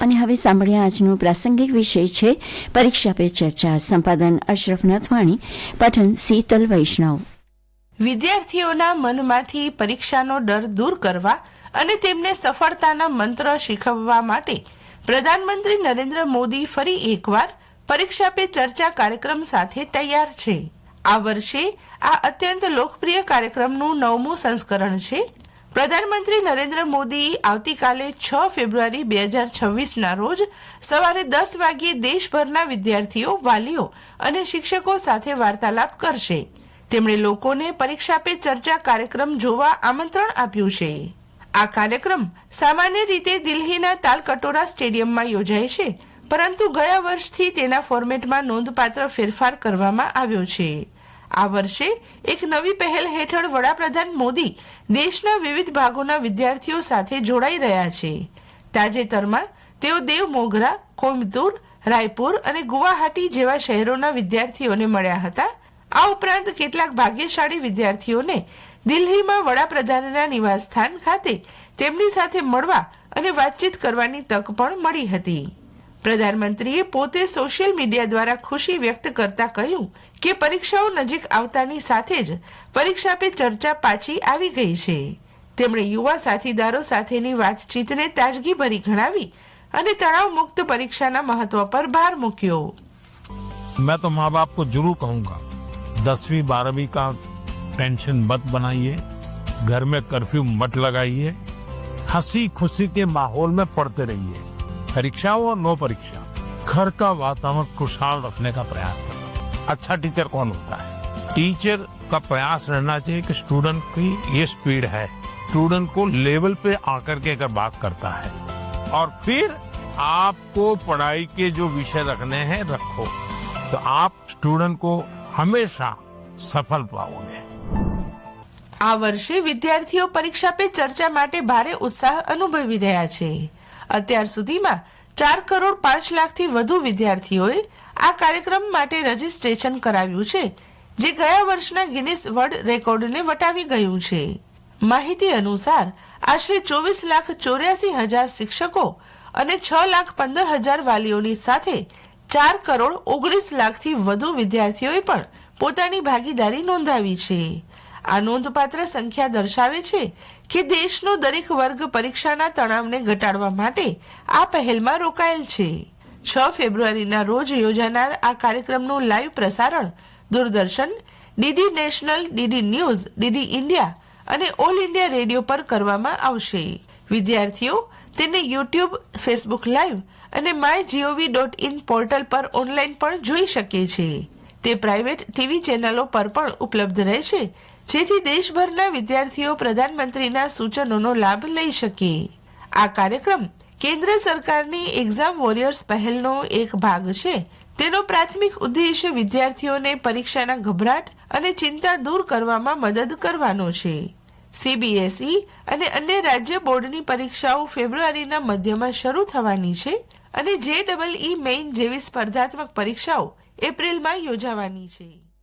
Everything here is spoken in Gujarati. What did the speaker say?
અને હવે સાંભળ્યા આજનો પ્રાસંગિક વિષય છે પરીક્ષા પે ચર્ચા. સંપાદન અશરફ નથવાણી, પઠન શીતલ વૈષ્ણવ. વિદ્યાર્થીઓના મનમાંથી પરીક્ષાનો ડર દૂર કરવા અને તેમને સફળતાના મંત્ર શીખવવા માટે પ્રધાનમંત્રી નરેન્દ્ર મોદી ફરી એકવાર પરીક્ષા પે ચર્ચા કાર્યક્રમ સાથે તૈયાર છે. આ વર્ષે આ અત્યંત લોકપ્રિય કાર્યક્રમનું 9મું સંસ્કરણ છે. પ્રધાનમંત્રી નરેન્દ્ર મોદી આવતીકાલે 6 ફેબ્રુઆરી 2026ના રોજ સવારે 10 વાગ્યે દેશભરના વિદ્યાર્થીઓ, વાલીઓ અને શિક્ષકો સાથે વાર્તાલાપ કરશે. તેમણે લોકોને પરીક્ષા પે ચર્ચા કાર્યક્રમ જોવા આમંત્રણ આપ્યું છે. આ કાર્યક્રમ સામાન્ય રીતે દિલ્હીના તાલકટોરા સ્ટેડિયમમાં યોજાય છે, પરંતુ ગયા વર્ષથી તેના ફોર્મેટમાં નોંધપાત્ર ફેરફાર કરવામાં આવ્યો છે. આ વર્ષે એક નવી પહેલ હેઠળ વડાપ્રધાન મોદી દેશના વિવિધ ભાગોના વિદ્યાર્થીઓ સાથે જોડાઈ રહ્યા છે. તાજેતરમાં તેઓ દેવમોગરા, કોઇમ્બતુર, રાયપુર અને ગુવાહાટી જેવા શહેરોના વિદ્યાર્થીઓને મળ્યા હતા. આ ઉપરાંત કેટલાક ભાગ્યશાળી વિદ્યાર્થીઓને દિલ્હીમાં વડાપ્રધાનના નિવાસસ્થાન ખાતે તેમની સાથે મળવા અને વાતચીત કરવાની તક પણ મળી હતી. પ્રધાનમંત્રીએ પોતે સોશિયલ મીડિયા દ્વારા ખુશી વ્યક્ત કરતા કહ્યું કે પરીક્ષાઓ નજીક આવતાની સાથે જ પરીક્ષા પે ચર્ચા પાછી આવી ગઈ છે. તેમણે યુવા સાથીદારો સાથેની વાતચીતને તાજગીભરી ગણાવી અને તણાવ મુક્ત પરીક્ષાના મહત્વ પર ભાર મૂક્યો. मैं तो माँ बाप को जरूर कहूंगा, 10वीं 12वीं का टेंशन मत बनाइए, घर में कर्फ्यू मत लगाइए, हंसी खुशी के माहौल में पढ़ते रहिए. परीक्षा हो और नो परीक्षा, घर का वातावरण खुशहाल रखने का प्रयास करना. अच्छा टीचर कौन होता है? टीचर का प्रयास रहना चाहिए कि स्टूडेंट की ये स्पीड है, स्टूडेंट को लेवल पे आकर के अगर बात करता है और फिर आपको पढ़ाई के जो विषय रखने हैं रखो, तो आप स्टूडेंट को हमेशा सफल पाओगे. આ વર્ષે વિદ્યાર્થીઓ પરીક્ષા પે ચર્ચા માટે ભારે ઉત્સાહ અનુભવી રહ્યા છે. અત્યાર સુધીમાં 4 કરોડ 5 લાખથી વધુ વિદ્યાર્થીઓએ આ કાર્યક્રમ માટે રજીસ્ટ્રેશન કરાવ્યું છે, જે ગયા વર્ષના ગિનિસ વર્લ્ડ રેકોર્ડને વટાવી ગયું છે. માહિતી અનુસાર આશરે 24,84,000 શિક્ષકો અને 6,15,000 વાલીઓની સાથે 4 કરોડ 19 લાખથી વધુ વિદ્યાર્થીઓએ પણ પોતાની ભાગીદારી નોંધાવી છે. આ નોંધપાત્ર સંખ્યા દર્શાવે છે કે દેશનો દરેક વર્ગ પરીક્ષાના તણાવને ઘટાડવા માટે આ પહેલમાં રોકાયેલ છે. 6 ફેબ્રુઆરીના રોજ યોજાનાર આ કાર્યક્રમનું લાઈવ પ્રસારણ Doordarshan, DD national, DD news, DD India અને ઓલ ઇન્ડિયા રેડિયો પર કરવામાં આવશે. વિદ્યાર્થીઓ તેને યુટ્યુબ, ફેસબુક લાઈવ અને mygov.in પોર્ટલ પર ઓનલાઈન પણ જોઈ શકે છે. તે પ્રાઇવેટ ટીવી ચેનલો પર પણ ઉપલબ્ધ રહેશે, જેથી દેશભરના વિદ્યાર્થીઓ પ્રધાનમંત્રીના સૂચનોનો લાભ લઈ શકે. આ કાર્યક્રમ કેન્દ્ર સરકારની એક્ઝામ વોરિયર્સ પહેલનો એક ભાગ છે. તેનો પ્રાથમિક ઉદ્દેશ્ય વિદ્યાર્થીઓને પરીક્ષાના ગભરાટ અને ચિંતા દૂર કરવામાં મદદ કરવાનો છે. સીબીએસઈ અને અન્ય રાજ્ય બોર્ડની પરીક્ષાઓ ફેબ્રુઆરીના મધ્યમાં શરૂ થવાની છે અને JEE મેઇન જેવી સ્પર્ધાત્મક પરીક્ષાઓ એપ્રિલમાં યોજાવાની છે.